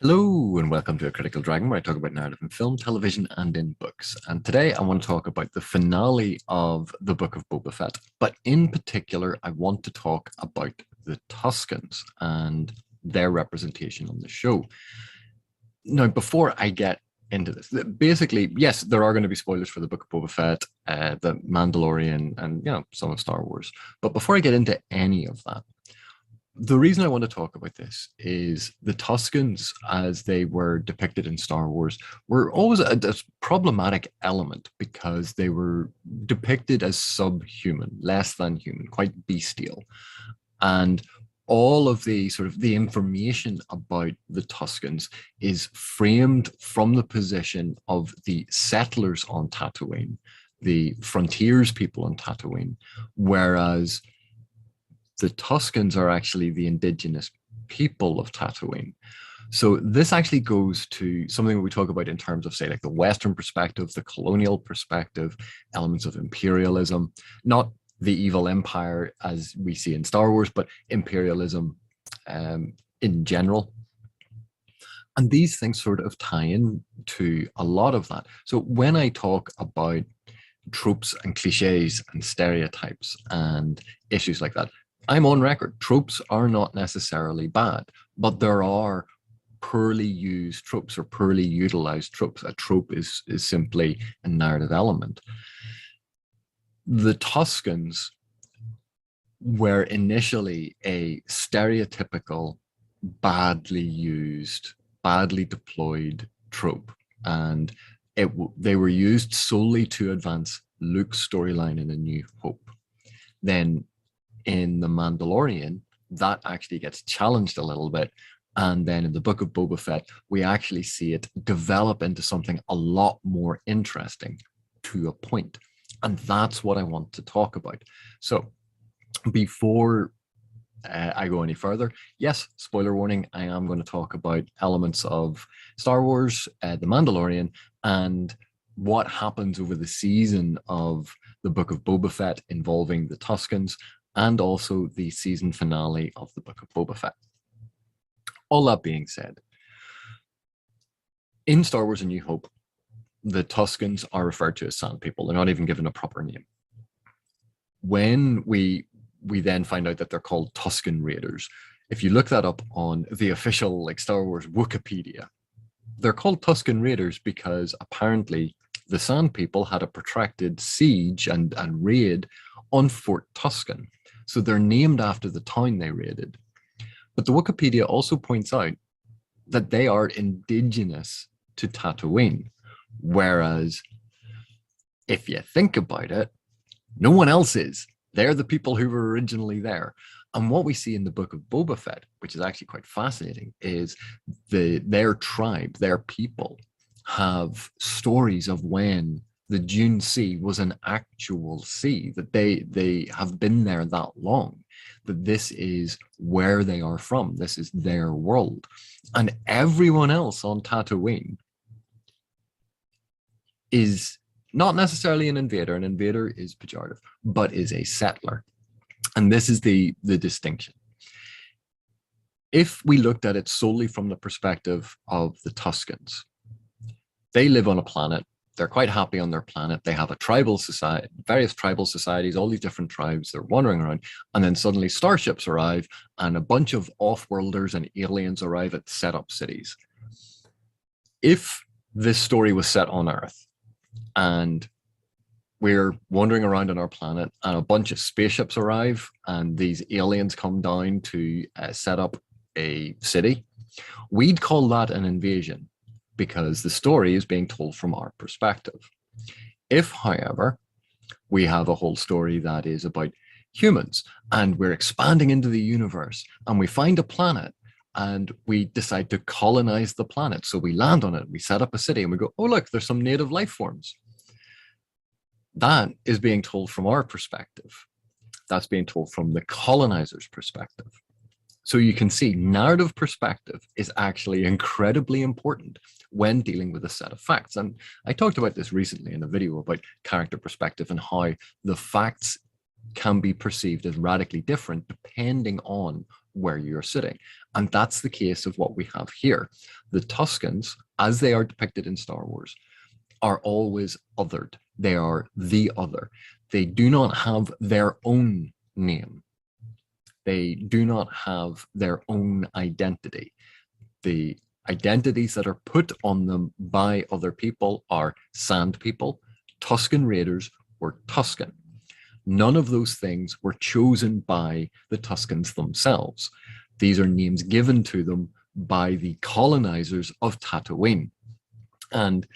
Hello and welcome to A Critical Dragon, where I talk about narrative in film, television, and in books. And today I want to talk about the finale of the Book of Boba Fett. But in particular, I want to talk about the Tuskens and their representation on the show. Now, before I get into this, basically, yes, there are going to be spoilers for the Book of Boba Fett, the Mandalorian, and some of Star Wars. But before I get into any of that, the reason I want to talk about this is the Tuskens, as they were depicted in Star Wars, were always a problematic element because they were depicted as subhuman, less than human, quite bestial. And all of the sort of the information about the Tuskens is framed from the position of the settlers on Tatooine, the frontiers people on Tatooine, whereas the Tuskens are actually the indigenous people of Tatooine. So this actually goes to something we talk about in terms of, say, like the Western perspective, the colonial perspective, elements of imperialism, not the evil empire as we see in Star Wars, but imperialism in general. And these things sort of tie in to a lot of that. So when I talk about tropes and cliches and stereotypes and issues like that, I'm on record. Tropes are not necessarily bad, but there are poorly used tropes or poorly utilized tropes. A trope is simply a narrative element. The Tuskens were initially a stereotypical, badly used, badly deployed trope, and they were used solely to advance Luke's storyline in A New Hope. Then in The Mandalorian, that actually gets challenged a little bit. And then in the Book of Boba Fett, we actually see it develop into something a lot more interesting to a point. And that's what I want to talk about. So before I go any further, yes, spoiler warning, I am going to talk about elements of Star Wars, The Mandalorian, and what happens over the season of the Book of Boba Fett involving the Tuskens, and also the season finale of the Book of Boba Fett. All that being said, in Star Wars A New Hope, the Tuskens are referred to as Sand People. They're not even given a proper name. When we then find out that they're called Tusken Raiders, if you look that up on the official Star Wars Wikipedia, they're called Tusken Raiders because apparently the Sand People had a protracted siege and raid on Fort Tusken. So they're named after the town they raided. But the Wikipedia also points out that they are indigenous to Tatooine. Whereas if you think about it, no one else is. They're the people who were originally there. And what we see in the Book of Boba Fett, which is actually quite fascinating, is their tribe, their people, have stories of when the Dune Sea was an actual sea, that they have been there that long, that this is where they are from, this is their world. And everyone else on Tatooine is not necessarily an invader is pejorative, but is a settler. And this is the distinction. If we looked at it solely from the perspective of the Tuskens, they live on a planet. They're quite happy on their planet. They have a tribal society, various tribal societies, all these different tribes. They're wandering around. And then suddenly starships arrive and a bunch of off-worlders and aliens arrive at set-up cities. If this story was set on Earth and we're wandering around on our planet and a bunch of spaceships arrive and these aliens come down to set up a city, we'd call that an invasion, because the story is being told from our perspective. If, however, we have a whole story that is about humans and we're expanding into the universe and we find a planet and we decide to colonize the planet, so we land on it, we set up a city and we go, oh, look, there's some native life forms. That is being told from our perspective. That's being told from the colonizer's perspective. So you can see narrative perspective is actually incredibly important when dealing with a set of facts. And I talked about this recently in a video about character perspective and how the facts can be perceived as radically different depending on where you're sitting. And that's the case of what we have here. The Tuskens, as they are depicted in Star Wars, are always othered. They are the other. They do not have their own name. They do not have their own identity. The identities that are put on them by other people are Sand People, Tusken Raiders, or Tusken. None of those things were chosen by the Tuskens themselves. These are names given to them by the colonizers of Tatooine. And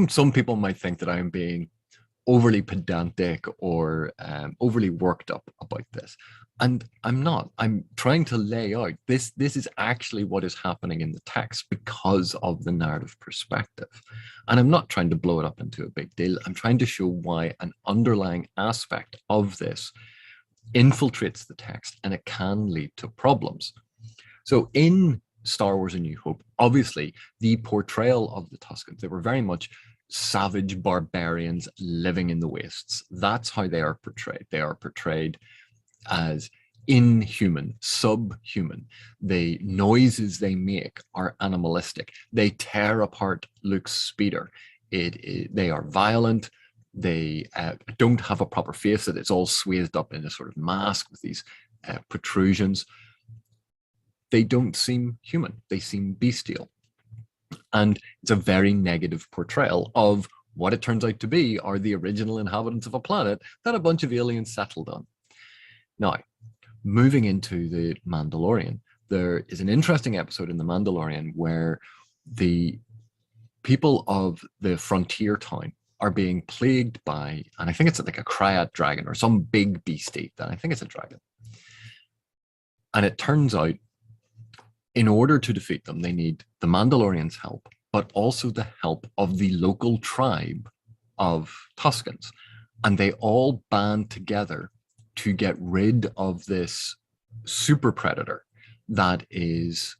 some people might think that I am being overly pedantic or overly worked up about this. And I'm not. I'm trying to lay out this is actually what is happening in the text because of the narrative perspective. And I'm not trying to blow it up into a big deal. I'm trying to show why an underlying aspect of this infiltrates the text and it can lead to problems. So in Star Wars: A New Hope, obviously the portrayal of the Tuskens, they were very much savage barbarians living in the wastes. That's how they are portrayed. They are portrayed as inhuman, subhuman. The noises they make are animalistic. They tear apart Luke's speeder. They are violent. They don't have a proper face, that it's all swathed up in a sort of mask with these protrusions. They don't seem human. They seem bestial. And it's a very negative portrayal of what it turns out to be are the original inhabitants of a planet that a bunch of aliens settled on. Now, moving into the Mandalorian, there is an interesting episode in the Mandalorian where the people of the frontier town are being plagued by, and I think it's like a Kryat dragon or some big beastie, and I think it's a dragon. And it turns out, in order to defeat them, they need the Mandalorians' help, but also the help of the local tribe of Tuskens. And they all band together to get rid of this super predator that is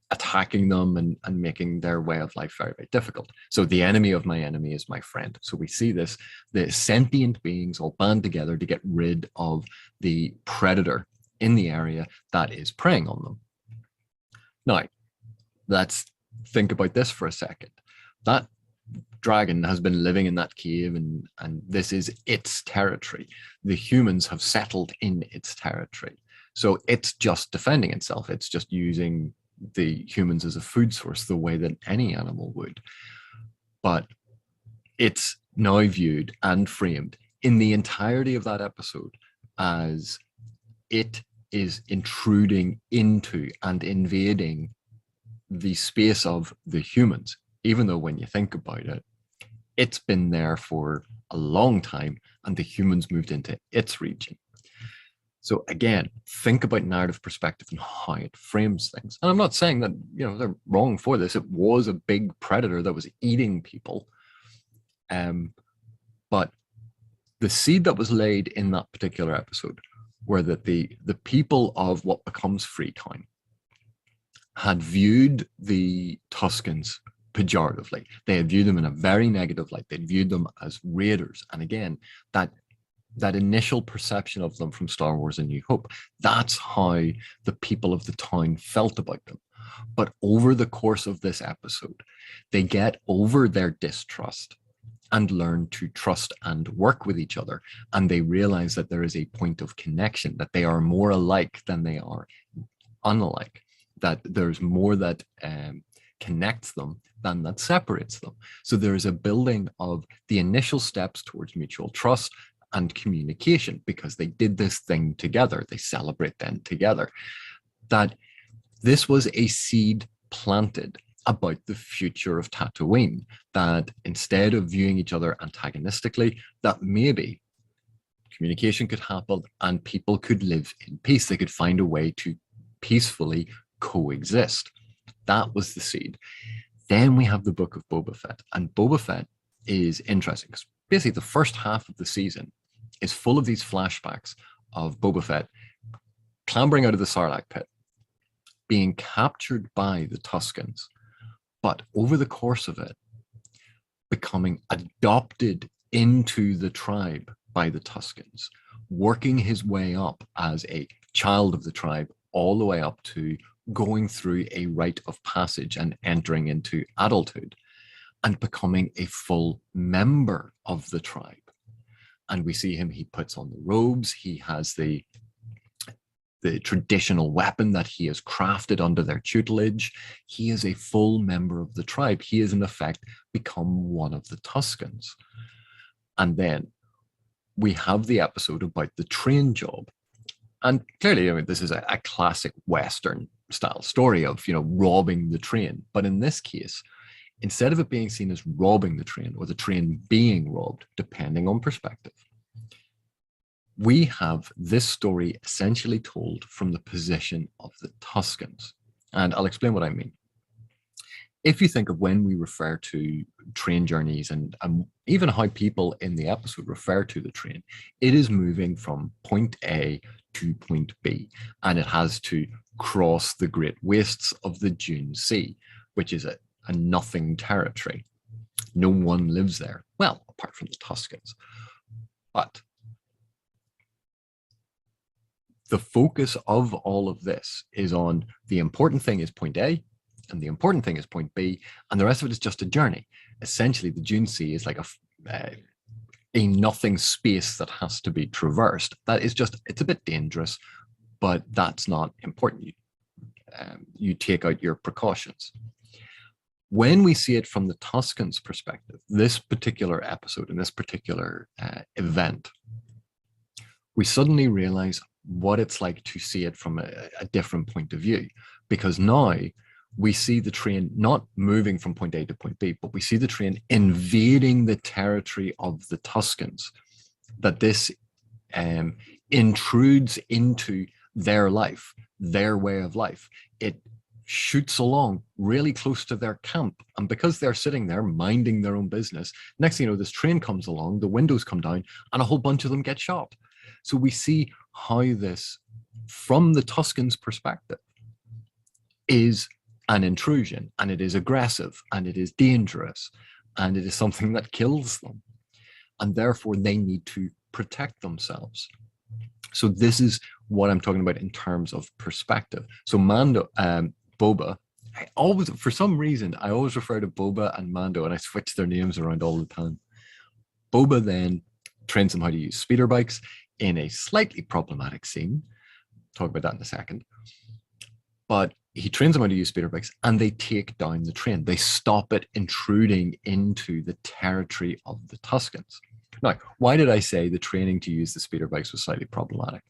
attacking them and making their way of life very, very difficult. So the enemy of my enemy is my friend. So we see this, the sentient beings all band together to get rid of the predator in the area that is preying on them. Now, let's think about this for a second. That dragon has been living in that cave, and this is its territory. The humans have settled in its territory. So it's just defending itself. It's just using the humans as a food source the way that any animal would. But it's now viewed and framed in the entirety of that episode as it is intruding into and invading the space of the humans, even though when you think about it, it's been there for a long time and the humans moved into its region. So again, think about narrative perspective and how it frames things. And I'm not saying that, they're wrong for this. It was a big predator that was eating people. But the seed that was laid in that particular episode were that the people of what becomes Freetown had viewed the Tuskens pejoratively. They had viewed them in a very negative light. They'd viewed them as raiders. And again, that initial perception of them from Star Wars: A New Hope, that's how the people of the town felt about them. But over the course of this episode, they get over their distrust and learn to trust and work with each other. And they realize that there is a point of connection, that they are more alike than they are unalike, that there's more that connects them than that separates them. So there's a building of the initial steps towards mutual trust and communication because they did this thing together. They celebrate then together. That this was a seed planted about the future of Tatooine, that instead of viewing each other antagonistically, that maybe communication could happen and people could live in peace. They could find a way to peacefully coexist. That was the seed. Then we have the Book of Boba Fett, and Boba Fett is interesting because basically the first half of the season is full of these flashbacks of Boba Fett clambering out of the Sarlacc pit, being captured by the Tuskens, but over the course of it, becoming adopted into the tribe by the Tuskens, working his way up as a child of the tribe, all the way up to going through a rite of passage and entering into adulthood and becoming a full member of the tribe. And we see him, he puts on the robes, he has the traditional weapon that he has crafted under their tutelage. He is a full member of the tribe. He is, in effect, become one of the Tuskens. And then we have the episode about the train job. And clearly, I mean, this is a classic Western style story of, robbing the train. But in this case, instead of it being seen as robbing the train or the train being robbed, depending on perspective, we have this story essentially told from the position of the Tuskens. And I'll explain what I mean. If you think of when we refer to train journeys and even how people in the episode refer to the train, it is moving from point A to point B, and it has to cross the great wastes of the Dune Sea, which is a nothing territory. No one lives there, well, apart from the Tuskens. But the focus of all of this is on the important thing is point A, and the important thing is point B, and the rest of it is just a journey. Essentially, the Dune Sea is like a nothing space that has to be traversed. That is just, it's a bit dangerous, but that's not important. You take out your precautions. When we see it from the Tuskens' perspective, this particular episode and this particular event, we suddenly realize what it's like to see it from a different point of view, because now we see the train not moving from point A to point B, but we see the train invading the territory of the Tuskens, that this intrudes into their life, their way of life. It shoots along really close to their camp, and because they're sitting there minding their own business, next thing you know, this train comes along, the windows come down, and a whole bunch of them get shot. So we see how this, from the Tuskens' perspective, is an intrusion, and it is aggressive, and it is dangerous, and it is something that kills them. And therefore, they need to protect themselves. So this is what I'm talking about in terms of perspective. So Boba, for some reason, I always refer to Boba and Mando, and I switch their names around all the time. Boba then trains them how to use speeder bikes in a slightly problematic scene. Talk about that in a second. But he trains them how to use speeder bikes, and they take down the train. They stop it intruding into the territory of the Tuskens. Now, why did I say the training to use the speeder bikes was slightly problematic?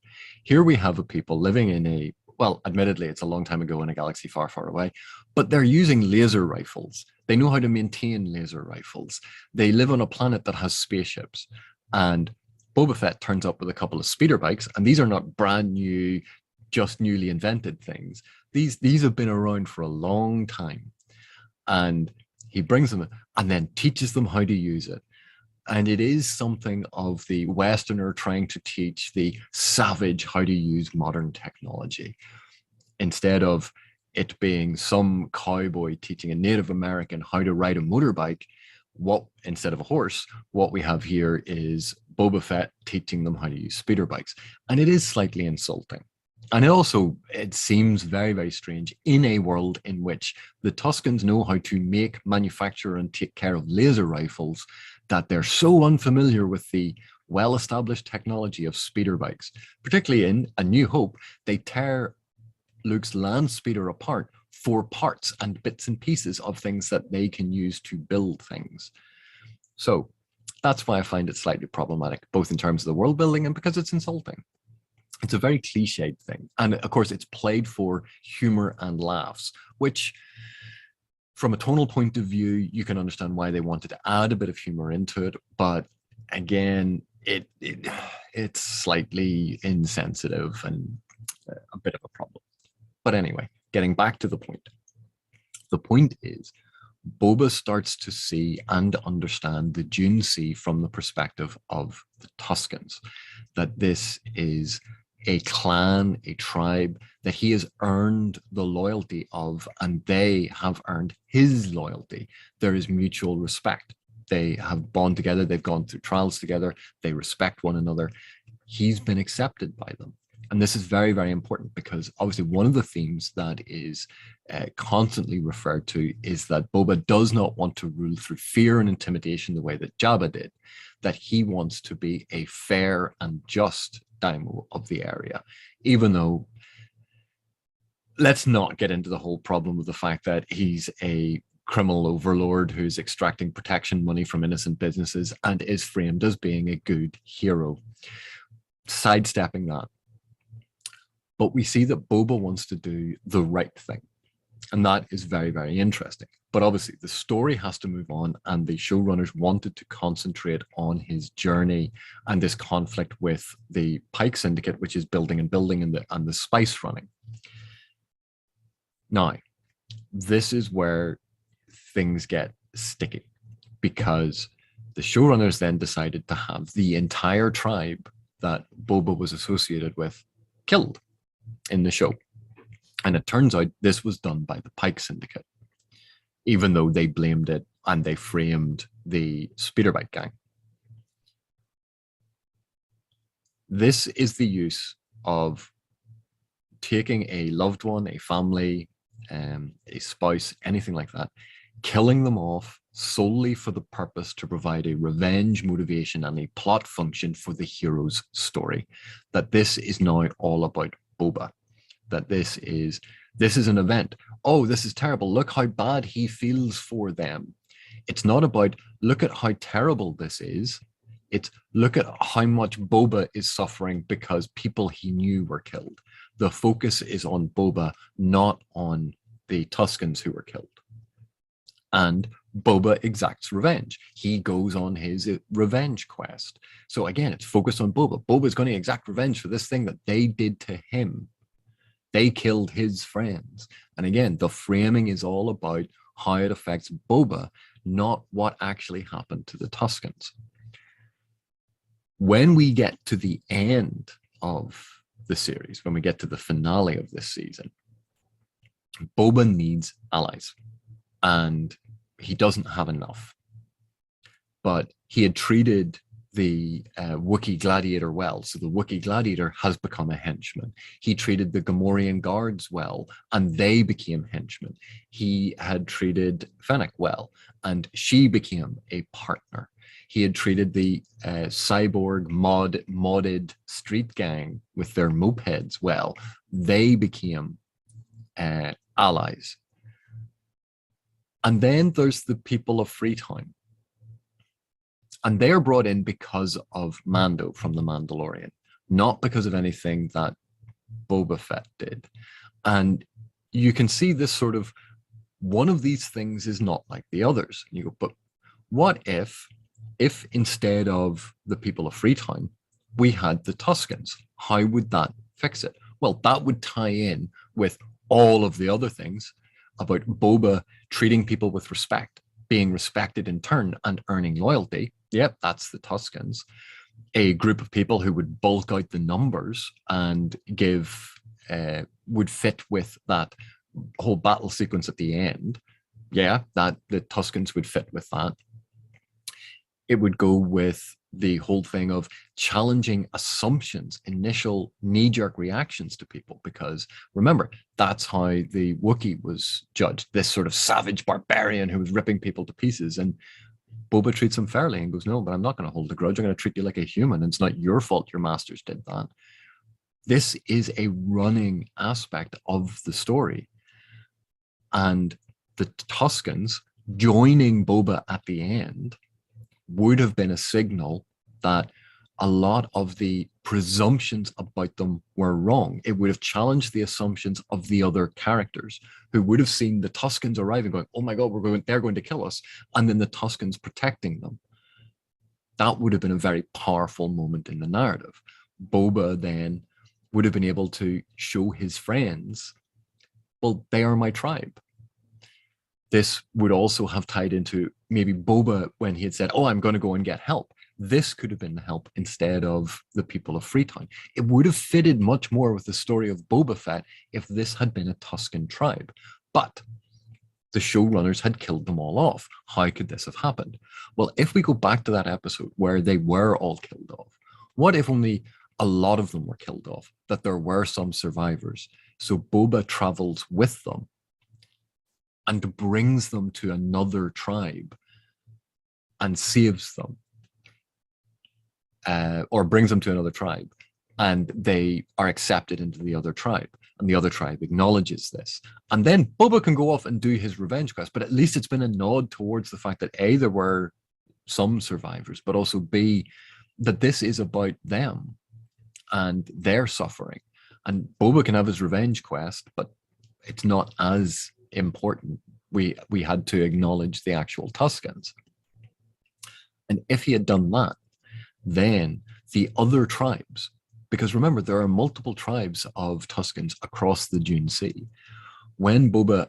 Here we have a people living in well, admittedly, it's a long time ago in a galaxy far, far away, but they're using laser rifles. They know how to maintain laser rifles. They live on a planet that has spaceships. And Boba Fett turns up with a couple of speeder bikes, and these are not brand new, just newly invented things. These have been around for a long time. And he brings them and then teaches them how to use it. And it is something of the Westerner trying to teach the savage how to use modern technology, instead of it being some cowboy teaching a Native American how to ride a motorbike. Instead of a horse, what we have here is Boba Fett teaching them how to use speeder bikes. And it is slightly insulting. And it seems very, very strange in a world in which the Tuskens know how to make, manufacture, and take care of laser rifles, that they're so unfamiliar with the well-established technology of speeder bikes. Particularly in A New Hope, they tear Luke's land speeder apart for parts and bits and pieces of things that they can use to build things. So that's why I find it slightly problematic, both in terms of the world building and because it's insulting. It's a very cliched thing. And of course, it's played for humor and laughs, which from a tonal point of view, you can understand why they wanted to add a bit of humor into it. But again, it's slightly insensitive and a bit of a problem. But anyway, getting back to the point. The point is, Boba starts to see and understand the Dune Sea from the perspective of the Tuskens, that this is a clan, a tribe that he has earned the loyalty of, and they have earned his loyalty. There is mutual respect. They have bonded together. They've gone through trials together. They respect one another. He's been accepted by them. And this is very, very important because obviously one of the themes that is constantly referred to is that Boba does not want to rule through fear and intimidation the way that Jabba did, that he wants to be a fair and just daimyo of the area, even though let's not get into the whole problem of the fact that he's a criminal overlord who's extracting protection money from innocent businesses and is framed as being a good hero. Sidestepping that. But we see that Boba wants to do the right thing. And that is very, very interesting. But obviously, the story has to move on, and the showrunners wanted to concentrate on his journey and this conflict with the Pike Syndicate, which is building and building, and the spice running. Now, this is where things get sticky, because the showrunners then decided to have the entire tribe that Boba was associated with killed in the show. And it turns out this was done by the Pike Syndicate, even though they blamed it and they framed the Speederbike gang. This is the use of taking a loved one, a family, a spouse, anything like that, killing them off solely for the purpose to provide a revenge motivation and a plot function for the hero's story. That this is now all about Boba. That this is an event. Oh, this is terrible. Look how bad he feels for them. It's not about, look at how terrible this is. It's, look at how much Boba is suffering because people he knew were killed. The focus is on Boba, not on the Tuskens who were killed. And Boba exacts revenge. He goes on his revenge quest. So again, it's focused on Boba. Boba's going to exact revenge for this thing that they did to him. They killed his friends. And again, the framing is all about how it affects Boba, not what actually happened to the Tuskens. When we get to the end of the series, when we get to the finale of this season, Boba needs allies. And he doesn't have enough. But he had treated the Wookiee gladiator well. So the Wookiee gladiator has become a henchman. He treated the Gamorrean guards well, and they became henchmen. He had treated Fennec well, and she became a partner. He had treated the cyborg modded street gang with their mopeds well. They became allies. And then there's the people of Freetown. And they're brought in because of Mando from The Mandalorian, not because of anything that Boba Fett did. And you can see this sort of, one of these things is not like the others. And you go, but what if instead of the people of Freetown, we had the Tuskens? How would that fix it? Well, that would tie in with all of the other things about Boba treating people with respect, being respected in turn, and earning loyalty. Yep, that's the Tuskens. A group of people who would bulk out the numbers and would fit with that whole battle sequence at the end. Yeah, that the Tuskens would fit with that. It would go with the whole thing of challenging assumptions, initial knee-jerk reactions to people, because remember, that's how the Wookiee was judged, this sort of savage barbarian who was ripping people to pieces. And Boba treats him fairly and goes, no, but I'm not going to hold a grudge. I'm going to treat you like a human. It's not your fault your masters did that. This is a running aspect of the story. And the Tuskens joining Boba at the end would have been a signal that a lot of the presumptions about them were wrong. It would have challenged the assumptions of the other characters who would have seen the Tuskens arriving going, oh my God, they're going to kill us. And then the Tuskens protecting them. That would have been a very powerful moment in the narrative. Boba then would have been able to show his friends, well, they are my tribe. This would also have tied into maybe Boba when he had said, oh, I'm going to go and get help. This could have been the help instead of the people of Freetown. It would have fitted much more with the story of Boba Fett if this had been a Tusken tribe. But the showrunners had killed them all off. How could this have happened? Well, if we go back to that episode where they were all killed off, what if only a lot of them were killed off, that there were some survivors. So Boba travels with them and brings them to another tribe and saves them, or brings them to another tribe, and they are accepted into the other tribe, and the other tribe acknowledges this. And then Boba can go off and do his revenge quest, but at least it's been a nod towards the fact that A, there were some survivors, but also B, that this is about them and their suffering. And Boba can have his revenge quest, but it's not as important. We had to acknowledge the actual Tuskens. And if he had done that, then the other tribes, because remember, there are multiple tribes of Tuskens across the Dune Sea. When Boba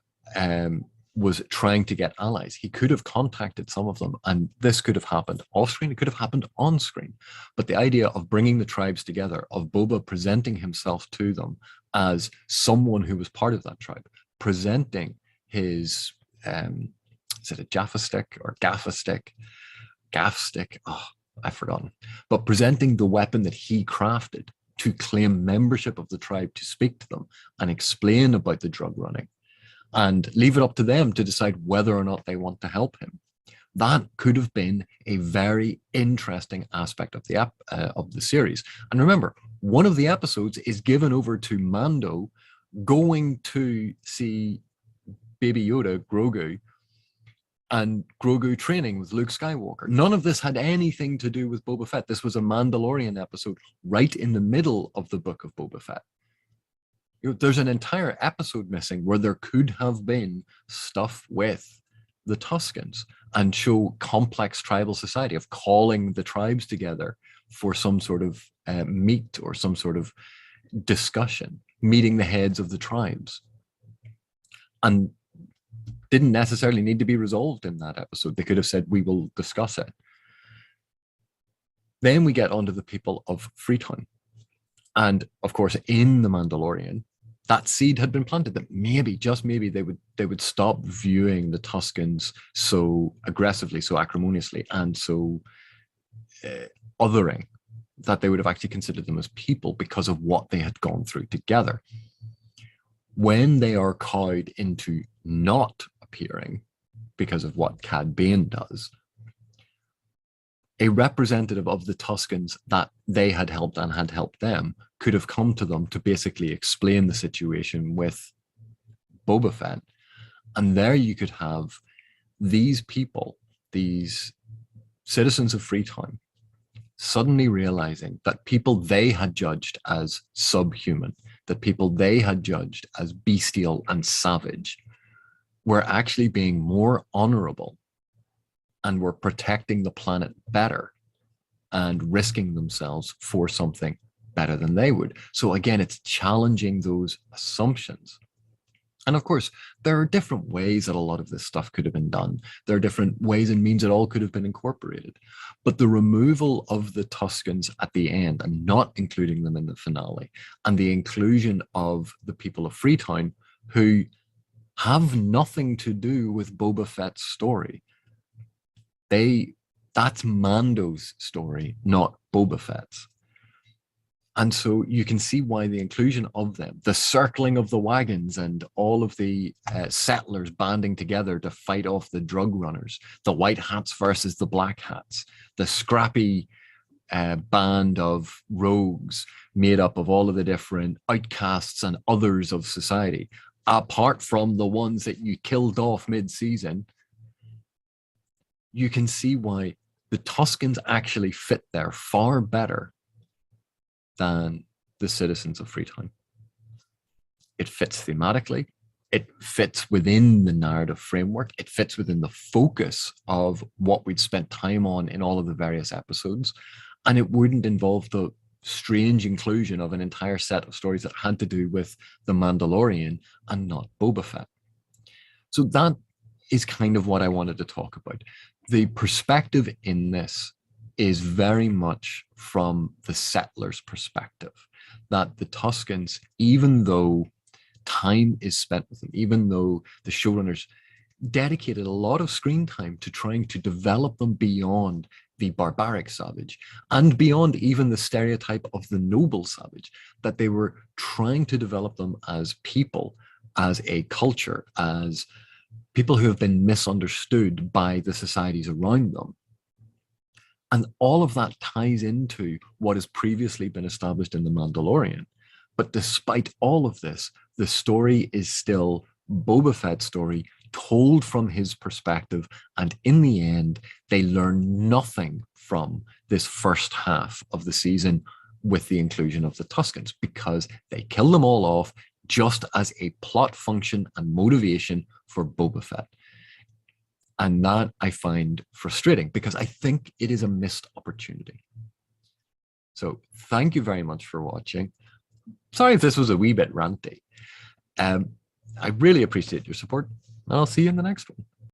was trying to get allies, he could have contacted some of them, and this could have happened off screen, it could have happened on screen. But the idea of bringing the tribes together, of Boba presenting himself to them as someone who was part of that tribe, presenting his, is it a Jaffa stick or gaffa stick? Gaff stick? Oh, I've forgotten. But presenting the weapon that he crafted to claim membership of the tribe, to speak to them and explain about the drug running, and leave it up to them to decide whether or not they want to help him. That could have been a very interesting aspect of the series. And remember, one of the episodes is given over to Mando going to see Baby Yoda, Grogu, and Grogu training with Luke Skywalker. None of this had anything to do with Boba Fett. This was a Mandalorian episode right in the middle of the Book of Boba Fett. There's an entire episode missing where there could have been stuff with the Tuskens and show complex tribal society, of calling the tribes together for some sort of meet or some sort of discussion, meeting the heads of the tribes. And didn't necessarily need to be resolved in that episode. They could have said, we will discuss it. Then we get onto the people of Freetown. And of course, in The Mandalorian, that seed had been planted that maybe, just maybe, they would stop viewing the Tuskens so aggressively, so acrimoniously, and so othering, that they would have actually considered them as people because of what they had gone through together. When they are cowed into not appearing because of what Cad Bane does, a representative of the Tuskens that they had helped and had helped them could have come to them to basically explain the situation with Boba Fett. And there you could have these people, these citizens of Freetown, suddenly realizing that people they had judged as subhuman, that people they had judged as bestial and savage, were actually being more honorable and were protecting the planet better and risking themselves for something better than they would. So again, it's challenging those assumptions. And of course, there are different ways that a lot of this stuff could have been done. There are different ways and means it all could have been incorporated. But the removal of the Tuskens at the end and not including them in the finale, and the inclusion of the people of Freetown who have nothing to do with Boba Fett's story. That's Mando's story, not Boba Fett's. And so you can see why the inclusion of them, the circling of the wagons and all of the settlers banding together to fight off the drug runners, the white hats versus the black hats, the scrappy band of rogues made up of all of the different outcasts and others of society, apart from the ones that you killed off mid-season. You can see why the Tuskens actually fit there far better than the citizens of Freetown. It fits thematically. It fits within the narrative framework. It fits within the focus of what we'd spent time on in all of the various episodes. And it wouldn't involve the strange inclusion of an entire set of stories that had to do with the Mandalorian and not Boba Fett. So that is kind of what I wanted to talk about. The perspective in this is very much from the settler's perspective, that the Tuskens, even though time is spent with them, even though the showrunners dedicated a lot of screen time to trying to develop them beyond the barbaric savage, and beyond even the stereotype of the noble savage, that they were trying to develop them as people, as a culture, as people who have been misunderstood by the societies around them. And all of that ties into what has previously been established in The Mandalorian. But despite all of this, the story is still Boba Fett's story, told from his perspective. And in the end, they learn nothing from this first half of the season with the inclusion of the Tuskens, because they kill them all off just as a plot function and motivation for Boba Fett. And that I find frustrating, because I think it is a missed opportunity. So thank you very much for watching. Sorry if this was a wee bit ranty. I really appreciate your support, and I'll see you in the next one.